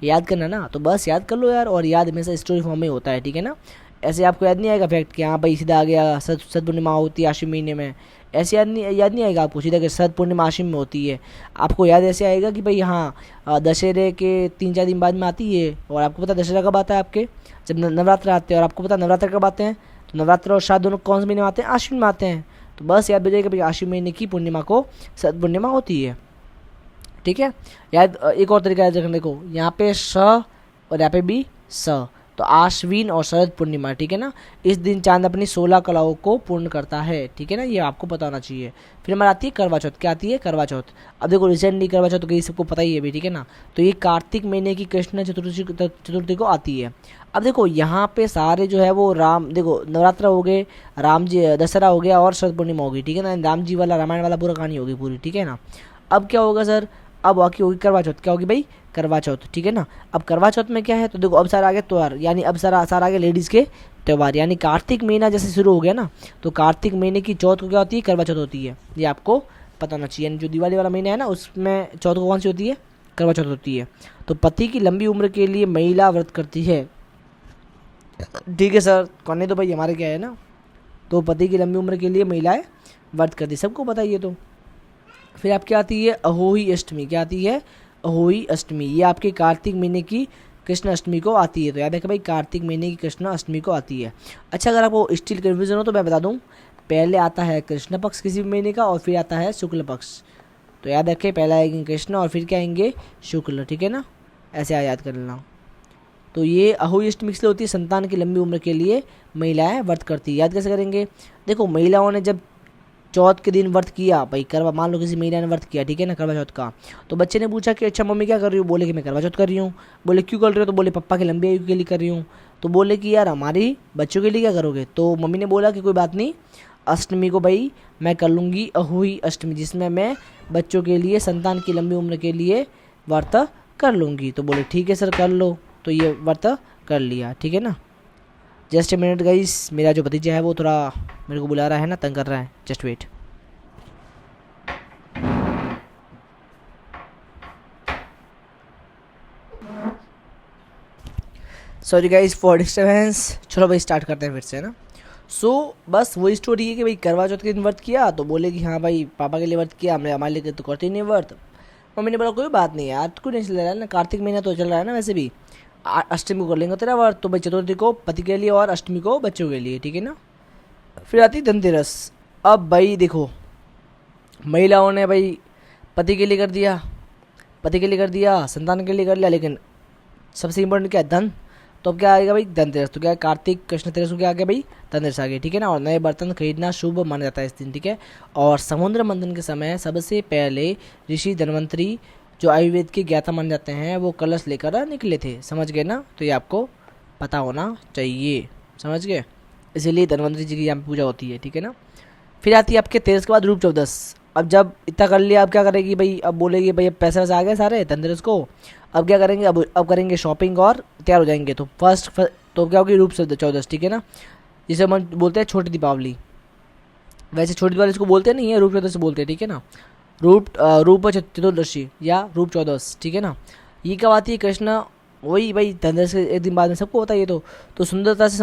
याद करना ना। तो बस याद कर लो यार, और याद हमेशा स्टोरी फॉर्म में होता है, ठीक है ना। ऐसे आपको याद नहीं आएगा फैक्ट कि हाँ भाई सीधा आ गया शरद पूर्णिमा होती है आश्विन महीने में, ऐसे याद नहीं आएगा आपको सीधा कि शरद पूर्णिमा आश्विन में होती है। आपको याद ऐसे आएगा कि भाई हाँ दशहरे के 3-4 दिन बाद में आती है। और आपको पता दशहरा कब आता है आपके, जब नवरात्र आते हैं। और आपको पता नवरात्र कब आते हैं, तो नवरात्र और श्राद्ध दोनों कौन से महीने में आते हैं, आश्विन में आते हैं। तो बस याद हो जाएगा भाई आश्विन महीने की पूर्णिमा को शरद पूर्णिमा होती है, ठीक है। याद एक और तरीका याद रखने को, यहाँ पे स और यहाँ पे भी स, तो आश्विन और शरद पूर्णिमा, ठीक है ना, इस दिन चांद अपनी 16 कलाओं को पूर्ण करता है, ठीक है ना, ये आपको पता होना चाहिए। फिर हमारी आती है करवा चौथ। क्या आती है? करवा चौथ। अब देखो रिसेंटली करवा चौथ तो ये सबको पता ही है भी, ठीक है ना। तो ये कार्तिक महीने की कृष्ण चतुर्थी को आती है। अब देखो यहाँ पे सारे जो है वो राम, देखो नवरात्र हो गए, राम जी दशहरा हो गया और शरद पूर्णिमा होगी, ठीक है ना, राम जी वाला रामायण वाला पूरा कहानी होगी पूरी, ठीक है ना। अब क्या होगा सर? अब बाकी होगी करवा चौथ। क्या होगी भाई? करवा चौथ, ठीक है ना। अब करवा चौथ में क्या है? तो देखो अब सारा आगे त्यौहार, यानी अब सारा आगे लेडीज़ के त्यौहार, यानी कार्तिक महीना जैसे शुरू हो गया ना, तो कार्तिक महीने की चौथ को क्या होती है? करवा चौथ होती है। ये आपको पता होना चाहिए। यानी जो दिवाली वाला महीना है ना, उसमें चौथ को कौन सी होती है? करवा चौथ होती है। तो पति की लंबी उम्र के लिए महिला व्रत करती है, ठीक है सर, करने तो भाई हमारे क्या है ना। तो पति की लंबी उम्र के लिए महिलाएं व्रत करती, सबको पता ही है। तो फिर आपकी आती है अहोई अष्टमी। क्या आती है? अहोई अष्टमी। ये आपके कार्तिक महीने की कृष्ण अष्टमी को आती है। तो याद है कि भाई कार्तिक महीने की कृष्ण अष्टमी को आती है। अच्छा, अगर आपको स्टिल कन्फ्यूजन हो तो मैं बता दूं, पहले आता है कृष्ण पक्ष किसी भी महीने का और फिर आता है शुक्ल पक्ष। तो याद रखें, पहले आएंगे कृष्ण और फिर क्या आएंगे? शुक्ल, ठीक है ना, ऐसे याद कर लेना। तो ये अहोई अष्टमी इसलिए होती है, संतान की लंबी उम्र के लिए महिलाएं व्रत करती है। याद कैसे करेंगे? देखो महिलाओं ने जब चौथ के दिन व्रत किया भाई, करवा, मान लो किसी महिला ने व्रत किया, ठीक है ना, करवा चौथ का, तो बच्चे ने पूछा कि अच्छा मम्मी क्या कर रही हो? बोले कि मैं करवा चौथ कर रही हूँ। बोले क्यों कर रही हो? तो बोले पप्पा की लंबी आयु के लिए कर रही हूँ। तो बोले कि यार हमारी बच्चों के लिए क्या करोगे? तो मम्मी ने बोला कि कोई बात नहीं, अष्टमी को भाई मैं कर लूँगी अहोई अष्टमी, जिसमें मैं बच्चों के लिए, संतान की लंबी उम्र के लिए व्रत कर लूँगी। तो बोले ठीक है सर कर लो। तो ये व्रत कर लिया, ठीक है ना। जस्ट ए मिनट गाइस, मेरा जो भतीजा है वो थोड़ा मेरे को बुला रहा है ना, तंग कर रहा है, just wait. Sorry guys for disturbance. चलो भाई स्टार्ट करते हैं फिर से, है ना। बस वही स्टोरी है कि भाई करवा चौथ के दिन व्रत किया, तो बोले कि हाँ भाई पापा के लिए व्रत किया, हमने हमारे लिए तो करते ही नहीं व्रत। मम्मी ने बोला कोई बात नहीं यार, क्यों नहीं चल रहा है ना, कार्तिक महीना तो चल रहा है ना, वैसे भी अष्टमी को कर लेंगे तेरा व्रत, तो भाई चतुर्थी को पति के लिए और अष्टमी को बच्चों के लिए, ठीक है ना। फिर आती धनतेरस। अब भाई देखो महिलाओं ने भाई पति के लिए कर दिया, पति के लिए कर दिया, संतान के लिए कर लिया, लेकिन सबसे इम्पोर्टेंट क्या है? धन। तो अब क्या आएगा भाई? धनतेरस। तो क्या है? कार्तिक कृष्ण तेरस को क्या आ गया भाई? धनतेरस आ गया, ठीक है ना। और नए बर्तन खरीदना शुभ माना जाता है इस दिन, ठीक है। और समुद्र मंथन के समय सबसे पहले ऋषि धन्वंतरी, जो आयुर्वेद के ज्ञाता माने जाते हैं, वो कलश लेकर निकले थे, समझ गए ना। तो ये आपको पता होना चाहिए, समझ गए, इसीलिए धन्वंतरी जी की यहाँ पे पूजा होती है, ठीक है ना। फिर आती है आपके तेरस के बाद रूप चौदस। अब जब इतना कर लिया, अब क्या करेगी भाई? अब बोलेगी भाई अब पैसे वैसे आ गए सारे धनतेरस को, अब क्या करेंगे? अब करेंगे शॉपिंग और तैयार हो जाएंगे। तो तो क्या होगी? रूप चौदस, ठीक है ना, जिसे हम बोलते हैं छोटी दीपावली। वैसे छोटी दीपावली इसको बोलते नहीं है, रूप चौदस बोलते हैं, ठीक है ना। रूप चतुर्दशी या रूप चौदस, ठीक है ना। ये कब आती है? कृष्ण, वही भाई धनतेरस के एक दिन बाद में, सबको पता है ये तो सुंदरता से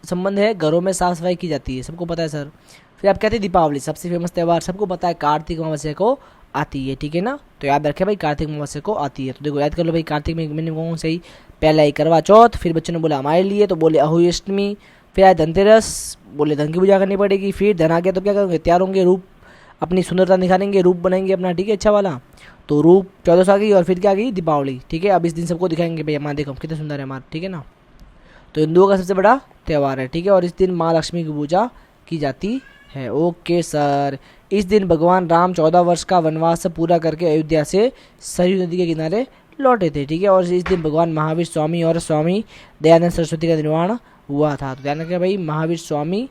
संबंध है, घरों में साफ सफाई की जाती है, सबको पता है सर। फिर आप कहते हैं दीपावली, सबसे फेमस त्यौहार, सबको पता है, कार्तिक अमावस्या को आती है, ठीक है ना। तो याद रखें भाई कार्तिक अमावस्या को आती है। तो देखो याद कर लो भाई, कार्तिक महीने कौन सही? पहला ही करवा चौथ, फिर बच्चों ने बोला हमारे लिए, तो बोले अहोई अष्टमी, फिर आए धनतेरस, बोले धन की पूजा करनी पड़ेगी, फिर धन आ गया तो क्या करेंगे? तैयार होंगे, रूप अपनी सुंदरता दिखाएंगे, रूप बनाएंगे अपना, ठीक है, अच्छा वाला। तो रूप चौदस आ गई और फिर क्या आ गई? दीपावली, ठीक है। अब इस दिन सबको दिखाएंगे भाई हमारे, देखो कितने सुंदर है हमारे, ठीक है ना। तो हिंदुओं का सबसे बड़ा त्यौहार है, ठीक है। और इस दिन माँ लक्ष्मी की पूजा की जाती है। Okay sir. इस दिन भगवान राम 14 वर्ष का वनवास पूरा करके अयोध्या से सरयू नदी के किनारे लौटे थे, ठीक है। और इस दिन भगवान महावीर स्वामी और स्वामी दयानंद सरस्वती का निर्माण हुआ था। तो ध्यान रखिए भाई, महावीर स्वामी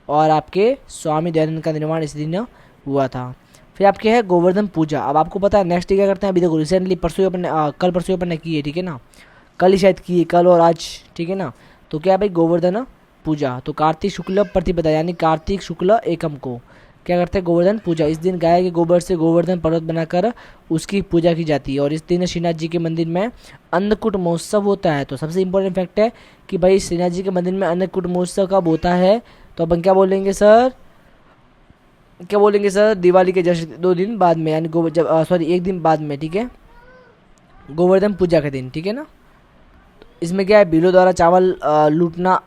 और आपके स्वामी दयानंद का निर्माण इस दिन हुआ था। फिर आपके है गोवर्धन पूजा। अब आपको पता है नेक्स्ट डे क्या करते हैं? अभी देखो रिसेंटली परसों अपन कल परसों अपन ने की है, ठीक है ना, कल ही शायद की है, कल और आज, ठीक है ना। तो क्या है भाई? गोवर्धन पूजा। तो कार्तिक शुक्ल प्रतिपदा यानी कार्तिक शुक्ल एकम को क्या करते हैं? गोवर्धन पूजा। इस दिन गाय के गोबर से गोवर्धन पर्वत बनाकर उसकी पूजा की जाती है। और इस दिन श्रीनाथ जी के मंदिर में अन्नकूट महोत्सव होता है। तो सबसे इंपॉर्टेंट फैक्ट है कि भाई श्रीनाथ जी के मंदिर में अन्नकूट महोत्सव कब होता है? तो अपन क्या बोलेंगे सर? क्या बोलेंगे सर? दिवाली के जस्ट 2 दिन बाद में, यानी सॉरी 1 दिन बाद में, ठीक है, गोवर्धन पूजा के दिन, ठीक है ना। इसमें क्या है? भीलों द्वारा चावल लूटना।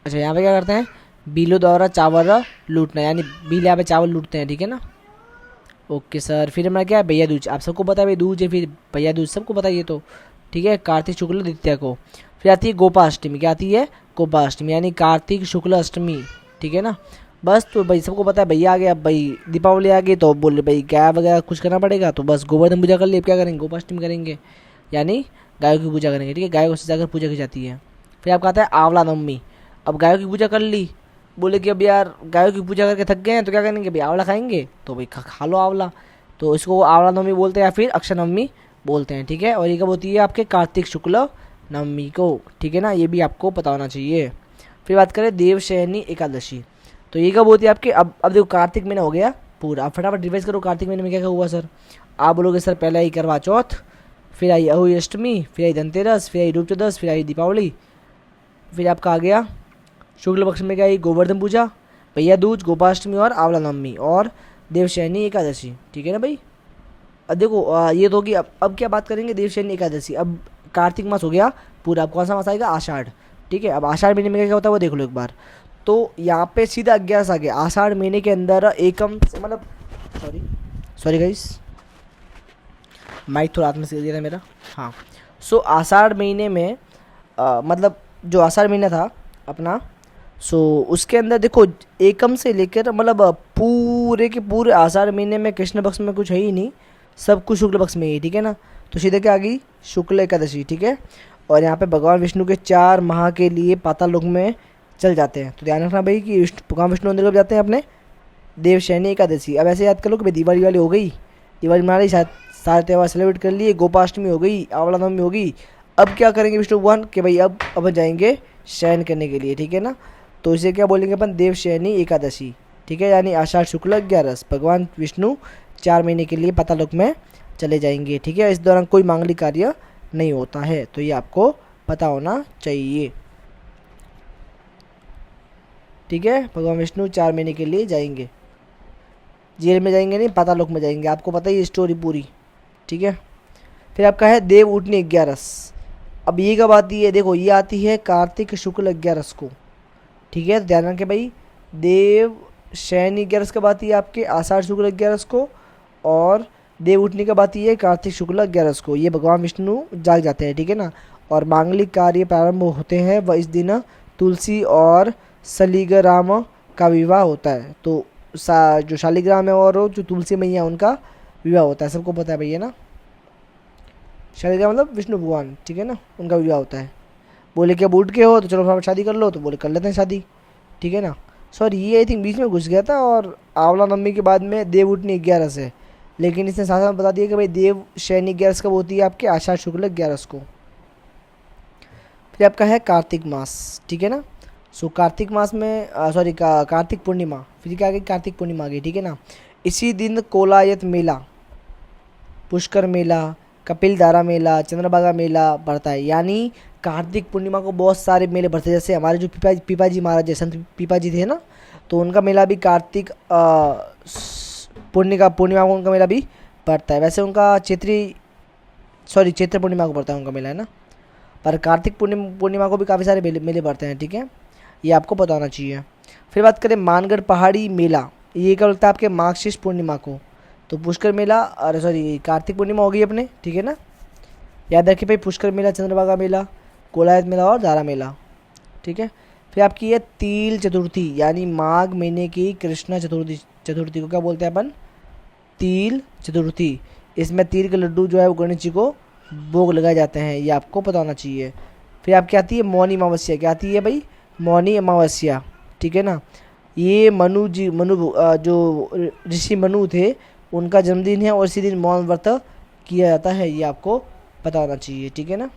अच्छा यहाँ पे क्या करते हैं? भीलों द्वारा चावल लूटना, यानी भील यहाँ पे चावल लूटते हैं, ठीक है ना। Okay sir. फिर हमारा क्या है? भैया दूज। आप सबको पता है भाई दूज है, फिर भैया दूज सबको पता है ये तो, ठीक है, कार्तिक शुक्ल द्वितीया को। फिर आती है गोपाष्टमी, क्या आती है? गोपाष्टमी यानी कार्तिक शुक्ल अष्टमी, ठीक है ना। बस तो भाई सबको पता है भैया आ गया, अब भाई दीपावली आ गई तो बोले भाई गाय वगैरह कुछ करना पड़ेगा, तो बस गोवर्धन पूजा कर लिए। अब क्या करेंगे? गोपाष्टमी करेंगे, यानी गायों की पूजा करेंगे, ठीक है। गायों को सजाकर पूजा की जाती है। फिर आपका आता है आंवला नवमी। अब गायों की पूजा कर ली, बोले कि अब यार गायों की पूजा करके थक गए हैं तो क्या करेंगे भाई? आंवला खाएंगे, तो भाई खा लो आंवला। तो इसको आंवला नवमी बोलते हैं या फिर अक्षय नवमी बोलते हैं, ठीक है। और ये कब होती है? आपके कार्तिक शुक्ल नवमी को, ठीक है ना। ये भी आपको पता होना चाहिए। फिर बात करें देवशयनी एकादशी, तो ये कब होती है आपके? अब देखो कार्तिक महीना हो गया पूरा, अब फटाफट रिवाइज करो कार्तिक महीने में क्या क्या हुआ सर। आप बोलोगे सर पहले आई करवा चौथ, फिर आई अहोई अष्टमी, फिर आई धनतेरस, फिर आई रूप चौदस, फिर आई दीपावली, फिर आपका आ गया शुक्ल पक्ष में क्या आई? गोवर्धन पूजा, भैया दूज, गोपाष्टमी और आंवला नवमी और देवशयनी एकादशी, ठीक है ना भाई। अब देखो ये तो होगी। अब क्या बात करेंगे? देवशयनी एकादशी। अब कार्तिक मास हो गया पूरा, अब कौन सा मास आएगा? आषाढ़, ठीक है। अब आषाढ़ महीने में क्या होता है वो देख लो एक बार। तो यहाँ पे सीधा 11 आ गया आषाढ़ महीने के अंदर एकम, मतलब सॉरी गाइस, माइक थोड़ा हाथ में से दिया था मेरा। हाँ, सो आषाढ़ महीने में मतलब जो आषाढ़ महीना था अपना, सो उसके अंदर देखो एकम से लेकर मतलब पूरे के पूरे आषाढ़ महीने में कृष्ण पक्ष में कुछ है ही नहीं, सब कुछ शुक्ल पक्ष में ही, ठीक है ना। तो सीधे क्या आ गई? शुक्ल एकादशी, ठीक है। और यहाँ पे भगवान विष्णु के 4 माह के लिए पाताल लोक में चल जाते हैं। तो ध्यान रखना भाई कि भगवान विष्णु मंदिर कब जाते हैं? अपने देवशयनी एकादशी। अब ऐसे याद कर लो कि भाई दिवाली वाली हो गई, दिवाली मना ली, सारे त्यौहार सेलिब्रेट कर लिए, गोपाष्टमी हो गई, आंवला नवमी हो गई। अब क्या करेंगे विष्णु भगवान कि भाई अब अपन जाएंगे शयन करने के लिए, ठीक है ना। तो इसे क्या बोलेंगे अपन? देवशयनी एकादशी, ठीक है। यानी आषाढ़ शुक्ल 11 भगवान विष्णु 4 महीने के लिए पातालोक में चले जाएंगे, ठीक है। इस दौरान कोई मांगलिक कार्य नहीं होता है, तो ये आपको पता होना चाहिए, ठीक है। भगवान विष्णु 4 महीने के लिए जाएंगे, जेल में जाएंगे नहीं, पातालोक में जाएंगे, आपको पता ही स्टोरी पूरी, ठीक है। फिर आपका है देव उठनी 11। अब ये कब आती है? देखो ये आती है कार्तिक शुक्ल 11 को, ठीक है। ध्यान रखें भाई, देव शयनी 11 कब आती है? आपके आषाढ़ शुक्ल 11 को, और देव उठनी कब आती है? कार्तिक शुक्ल 11 को। ये भगवान विष्णु जाग जाते हैं, ठीक है ना। और मांगलिक कार्य प्रारंभ होते हैं वह इस दिन तुलसी और शालिग्राम का विवाह होता है। तो जो शालिग्राम है और जो तुलसी मैया उनका विवाह होता है, सबको पता है भैया ना। शालिग्राम मतलब विष्णु भगवान, ठीक है ना, उनका विवाह होता है। बोले कि अब उठ के हो तो चलो फटाफट शादी कर लो, तो बोले कर लेते हैं शादी, ठीक है ना। सॉरी ये आई थिंक बीच में घुस गया था, और आंवला नवमी के बाद में देव उठनी 11 है, लेकिन इसने साथ साथ बता दिया कि भाई देव शयनी 11 कब होती है? आपके आषाढ़ शुक्ल 11 को। फिर आपका है कार्तिक मास, ठीक है ना। सो कार्तिक मास में कार्तिक पूर्णिमा, फिर क्या आ गई? कार्तिक पूर्णिमा आ गई, ठीक है ना। इसी दिन कोलायत मेला, पुष्कर मेला, कपिलधारा मेला, चंद्रभागा मेला पड़ता है। यानी कार्तिक पूर्णिमा को बहुत सारे मेले पड़ते हैं। जैसे हमारे जो पीपाजी महाराज है, संत पीपाजी थे ना, तो उनका मेला भी कार्तिक पूर्णिमा को उनका मेला भी पड़ता है। वैसे उनका चैत्र पूर्णिमा को पड़ता है उनका मेला, है ना। पर कार्तिक पूर्णिमा को भी काफ़ी सारे मेले पड़ते हैं, ठीक है। ये आपको पता होना चाहिए। फिर बात करें मानगढ़ पहाड़ी मेला, ये कब लगता है? आपके मार्गशीर्ष पूर्णिमा को। तो पुष्कर मेला, कार्तिक पूर्णिमा हो गई अपने, ठीक है ना। याद रखिए भाई, पुष्कर मेला, चंद्रभागा मेला, कोलायत मेला और धारा मेला, ठीक है। फिर आपकी है तिल चतुर्थी, यानी माघ महीने की कृष्ण चतुर्थी को क्या बोलते हैं अपन? तिल चतुर्थी। इसमें तिल के लड्डू जो है वो गणेश जी को भोग लगाए जाते हैं, ये आपको पता होना चाहिए। फिर आपकी आती है मौनी अमावस्या, क्या आती है भाई? मौनी अमावस्या, ठीक है ना। ये जो ऋषि मनु थे उनका जन्मदिन है, और इसी दिन मौन व्रत किया जाता है, ये आपको पता होना चाहिए, ठीक है ना।